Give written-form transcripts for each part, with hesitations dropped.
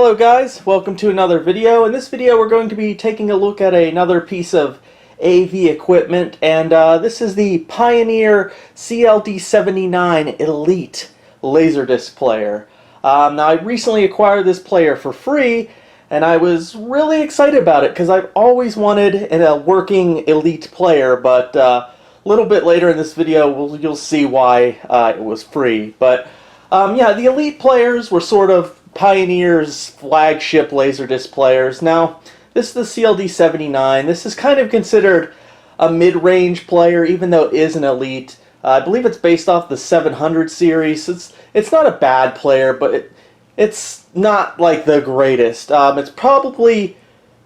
Hello guys, welcome to another video. In this video we're going to be taking a look at another piece of AV equipment, and this is the Pioneer CLD-79 Elite Laserdisc player. Now I recently acquired this player for free and I was really excited about it because I've always wanted a working Elite player, but a little bit later in this video you'll see why it was free. But yeah, the Elite players were sort of Pioneer's flagship Laserdisc players. Now, this is the CLD-79. This is kind of considered a mid-range player, even though it is an Elite. I believe it's based off the 700 series. It's not a bad player, but it's not like the greatest. It's probably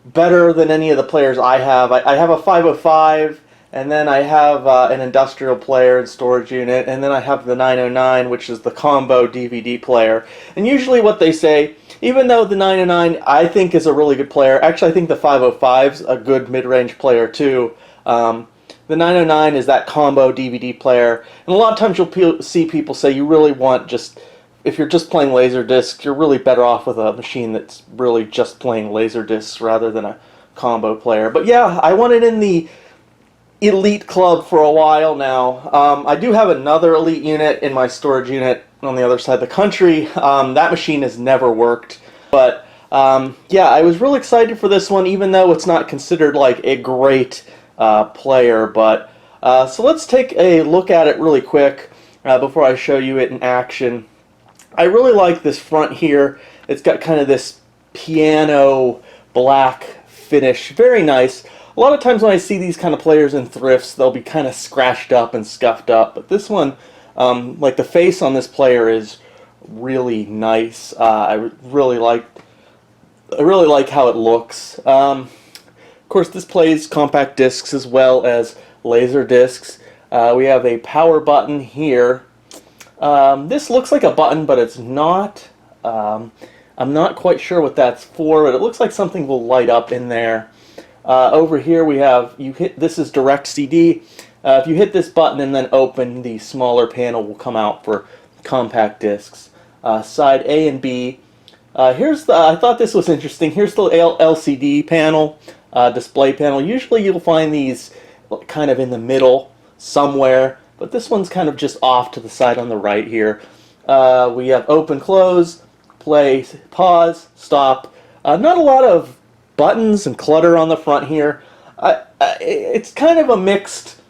better than any of the players I have. I have a 505, and then I have an industrial player and storage unit, and then I have the 909, which is the combo DVD player. And usually what they say, even though the 909 I think is a really good player, actually I think the 505's a good mid-range player too. The 909 is that combo DVD player, and a lot of times you'll see people say you really want if you're just playing Laserdisc, you're really better off with a machine that's really just playing Laserdiscs rather than a combo player. But yeah, I wanted in the Elite Club for a while now. I do have another Elite unit in my storage unit on the other side of the country. That machine has never worked, but yeah, I was really excited for this one, even though it's not considered like a great player. But so let's take a look at it really quick before I show you it in action. I really like this front here. It's got kind of this piano black finish, very nice. A lot of times when I see these kind of players in thrifts, they'll be kind of scratched up and scuffed up. But this one, like the face on this player is really nice. I really like how it looks. Of course, this plays compact discs as well as laser discs. We have a power button here. This looks like a button, but it's not. I'm not quite sure what that's for, but it looks like something will light up in there. Over here we have, this is direct CD. If you hit this button and then open, the smaller panel will come out for compact discs. Side A and B. I thought this was interesting. Here's the LCD panel, display panel. Usually you'll find these kind of in the middle somewhere, but this one's kind of just off to the side on the right here. We have open, close, play, pause, stop. Not a lot of buttons and clutter on the front here. It's kind of a mixed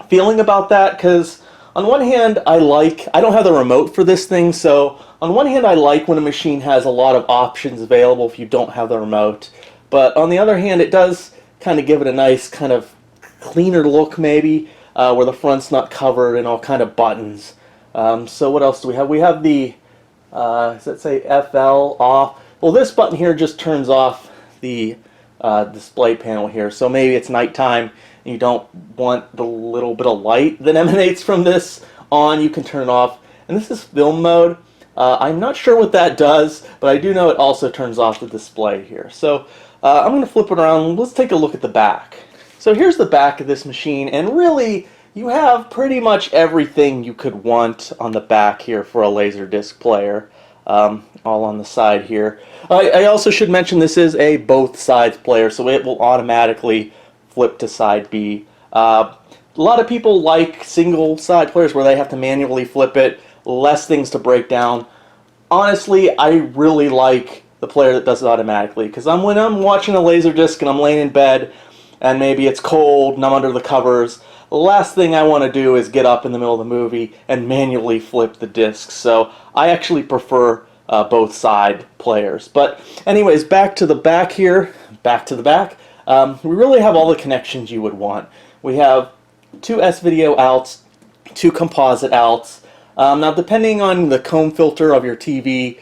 feeling about that, because on one hand I don't have the remote for this thing, so on one hand I like when a machine has a lot of options available if you don't have the remote, but on the other hand it does kind of give it a nice kind of cleaner look maybe, where the front's not covered in all kind of buttons. So what else do we have? We have the does that say FL off? Well, this button here just turns off the display panel here, so maybe it's nighttime and you don't want the little bit of light that emanates from this on, you can turn it off. And this is film mode. I'm not sure what that does, but I do know it also turns off the display here. So I'm going to flip it around. Let's take a look at the back. So here's the back of this machine, and really you have pretty much everything you could want on the back here for a Laserdisc player. All on the side here. I also should mention this is a both sides player, so it will automatically flip to side B. A lot of people like single side players where they have to manually flip it, less things to break down. Honestly, I really like the player that does it automatically, because when I'm watching a Laserdisc and I'm laying in bed and maybe it's cold and I'm under the covers, the last thing I want to do is get up in the middle of the movie and manually flip the discs. So I actually prefer both side players. But anyways, back to the back here. Back to the back. We really have all the connections you would want. We have two S-video outs, two composite outs. Now depending on the comb filter of your TV,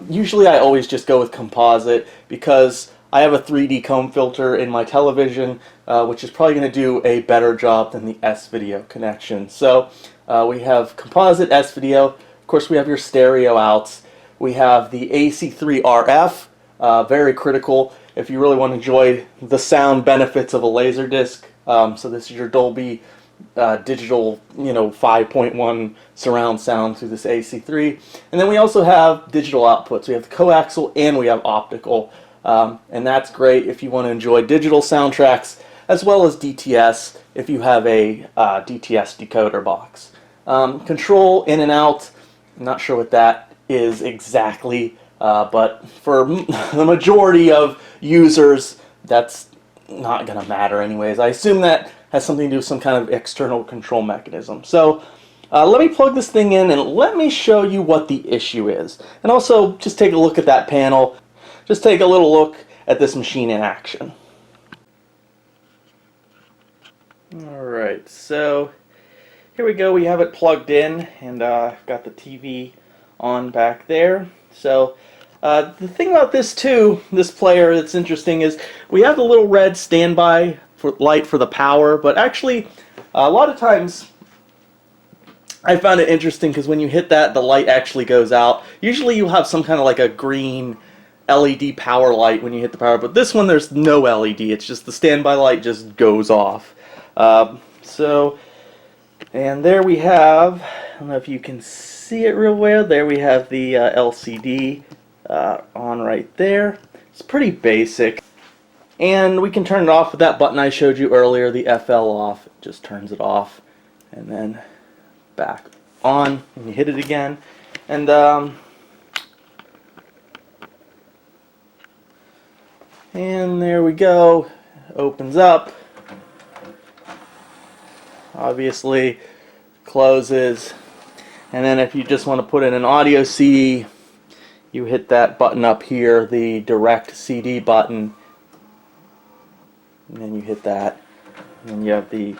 usually I always just go with composite because I have a 3D comb filter in my television, which is probably going to do a better job than the S-video connection. So we have composite S-video. Of course, we have your stereo outs. We have the AC3 RF, very critical if you really want to enjoy the sound benefits of a Laserdisc. So this is your Dolby digital, 5.1 surround sound through this AC3. And then we also have digital outputs. We have the coaxial and we have optical. And that's great if you want to enjoy digital soundtracks as well as DTS if you have a DTS decoder box. Control in and out, I'm not sure what that is exactly, but for the majority of users, that's not going to matter anyways. I assume that has something to do with some kind of external control mechanism. So let me plug this thing in and let me show you what the issue is. And also just take a look at that panel. Just take a little look at this machine in action. Alright, so here we go. We have it plugged in and got the TV on back there. So the thing about this too, this player that's interesting is we have the little red standby light for the power, but actually a lot of times I found it interesting because when you hit that, the light actually goes out. Usually you'll have some kind of like a green LED power light when you hit the power, but this one there's no LED. It's just the standby light just goes off. And there we have, I don't know if you can see it real well, there we have the LCD on right there. It's pretty basic. And we can turn it off with that button I showed you earlier, the FL off. It just turns it off. And then back on when you hit it again. And there we go. Opens up. Obviously closes. And then if you just want to put in an audio CD, you hit that button up here, the direct CD button, and then you hit that, and then you have the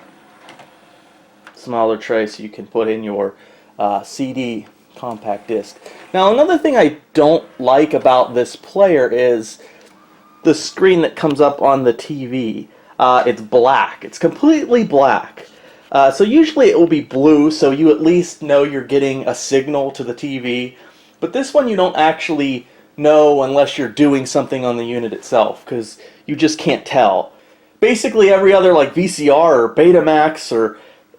smaller tray so you can put in your CD compact disc. Now another thing I don't like about this player is the screen that comes up on the TV. It's black. It's completely black. So usually it will be blue, so you at least know you're getting a signal to the TV. But this one you don't actually know unless you're doing something on the unit itself, because you just can't tell. Basically every other like VCR or Betamax or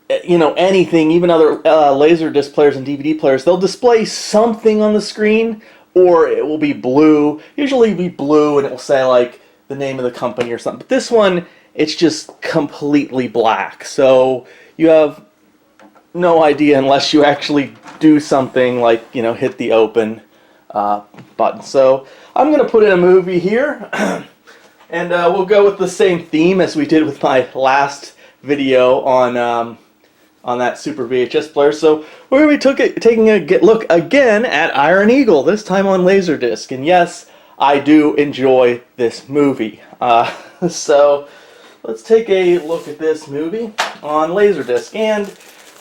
anything, even other Laserdisc players and DVD players, they'll display something on the screen, or it will be blue. Usually it'll be blue and it will say like the name of the company or something. But this one, it's just completely black. So you have no idea unless you actually do something like, hit the open button. So I'm going to put in a movie here, and we'll go with the same theme as we did with my last video on that Super VHS player. So we're going to be taking a look again at Iron Eagle, this time on Laserdisc. And yes, I do enjoy this movie. So let's take a look at this movie on Laserdisc, and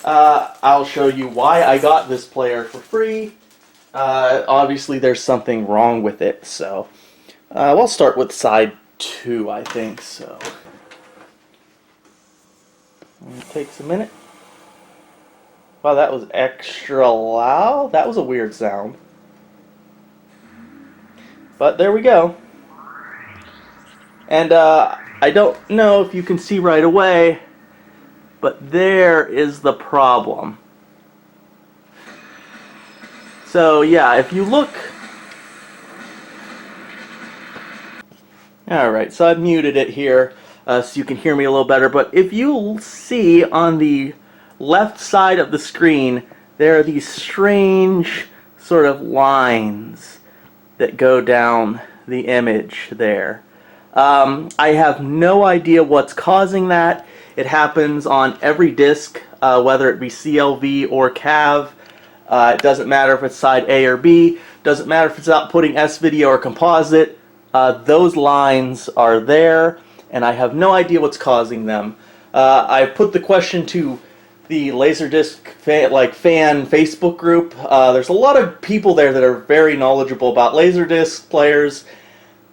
I'll show you why I got this player for free. Obviously there's something wrong with it, so we'll start with side 2, I think. So it takes a minute. Wow, that was extra loud. That was a weird sound. But there we go. And I don't know if you can see right away, but there is the problem. So yeah, if you look... Alright, so I've muted it here so you can hear me a little better, but if you see on the left side of the screen, there are these strange sort of lines that go down the image there. I have no idea what's causing that. It happens on every disc, whether it be CLV or CAV. It doesn't matter if it's side A or B. Doesn't matter if it's outputting S-video or composite. Those lines are there, and I have no idea what's causing them. I've put the question to the Laserdisc fan Facebook group. There's a lot of people there that are very knowledgeable about Laserdisc players,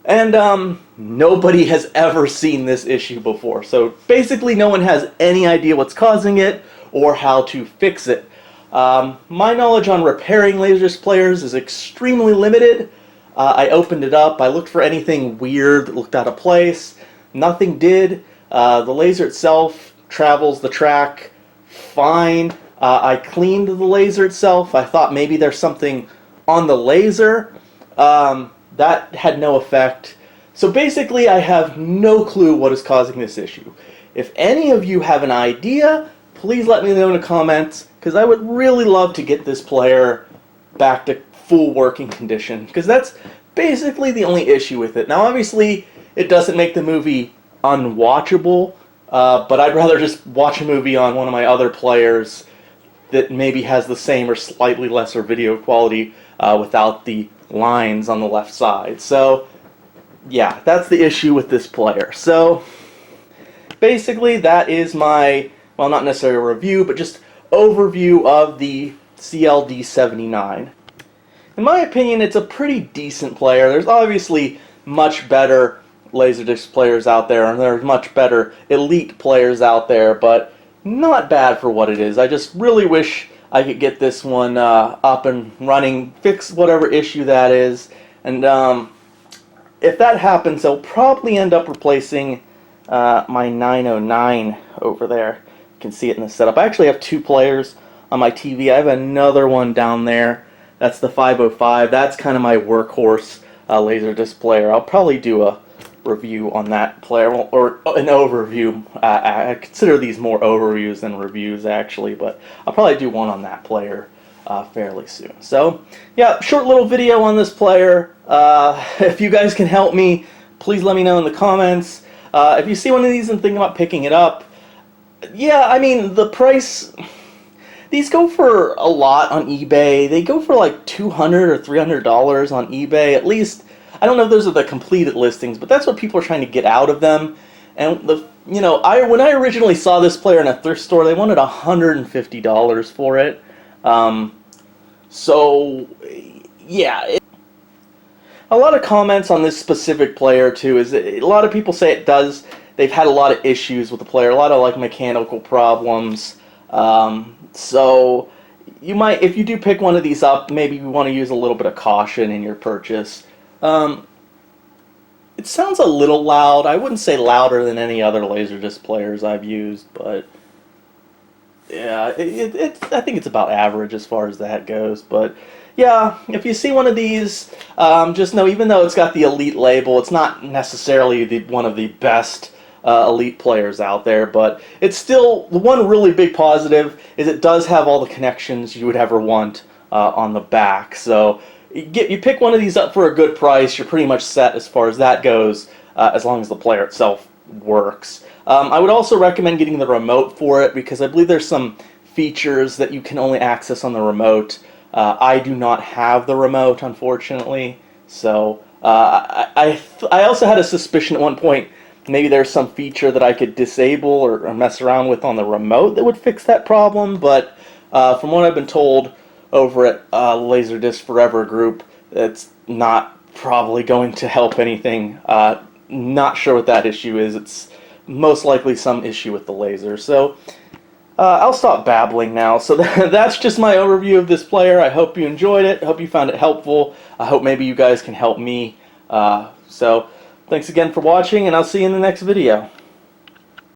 and nobody has ever seen this issue before. So basically no one has any idea what's causing it or how to fix it. My knowledge on repairing Laserdisc players is extremely limited. I opened it up, I looked for anything weird that looked out of place. Nothing did. The laser itself travels the track fine. I cleaned the laser itself. I thought maybe there's something on the laser. That had no effect. So basically, I have no clue what is causing this issue. If any of you have an idea, please let me know in the comments, because I would really love to get this player back to full working condition, because that's basically the only issue with it. Now, obviously, it doesn't make the movie unwatchable, but I'd rather just watch a movie on one of my other players that maybe has the same or slightly lesser video quality without the lines on the left side. So, yeah, that's the issue with this player. So, basically, that is my, well, not necessarily a review, but just overview of the CLD-79. In my opinion, it's a pretty decent player. There's obviously much better Laserdisc players out there, and there's much better Elite players out there, but not bad for what it is. I just really wish I could get this one up and running, fix whatever issue that is, and if that happens, I'll probably end up replacing my 909 over there. You can see it in the setup. I actually have two players on my TV. I have another one down there. That's the 505. That's kind of my workhorse Laserdisc player. I'll probably do a review on that player, or an overview. I consider these more overviews than reviews, actually, but I'll probably do one on that player fairly soon. So, yeah, short little video on this player. If you guys can help me, please let me know in the comments. If you see one of these and think about picking it up, yeah, I mean, the price... These go for a lot on eBay. They go for like $200 or $300 on eBay. At least, I don't know if those are the completed listings, but that's what people are trying to get out of them. And when I originally saw this player in a thrift store, they wanted $150 for it. So, yeah. A lot of comments on this specific player too is that a lot of people say they've had a lot of issues with the player, a lot of like mechanical problems. So you might, if you do pick one of these up, maybe you want to use a little bit of caution in your purchase. It sounds a little loud. I wouldn't say louder than any other Laserdisc players I've used, but yeah, I think it's about average as far as that goes. But yeah, if you see one of these, just know, even though it's got the Elite label, it's not necessarily one of the best Elite players out there, but it's still, the one really big positive is it does have all the connections you would ever want on the back. So you pick one of these up for a good price, you're pretty much set as far as that goes, as long as the player itself works. I would also recommend getting the remote for it, because I believe there's some features that you can only access on the remote. I do not have the remote, unfortunately, so I also had a suspicion at one point maybe there's some feature that I could disable or mess around with on the remote that would fix that problem, but from what I've been told over at Laserdisc Forever group, it's not probably going to help anything. Not sure what that issue is. It's most likely some issue with the laser. So I'll stop babbling now. So that's just my overview of this player. I hope you enjoyed it. I hope you found it helpful. I hope maybe you guys can help me. So thanks again for watching, and I'll see you in the next video.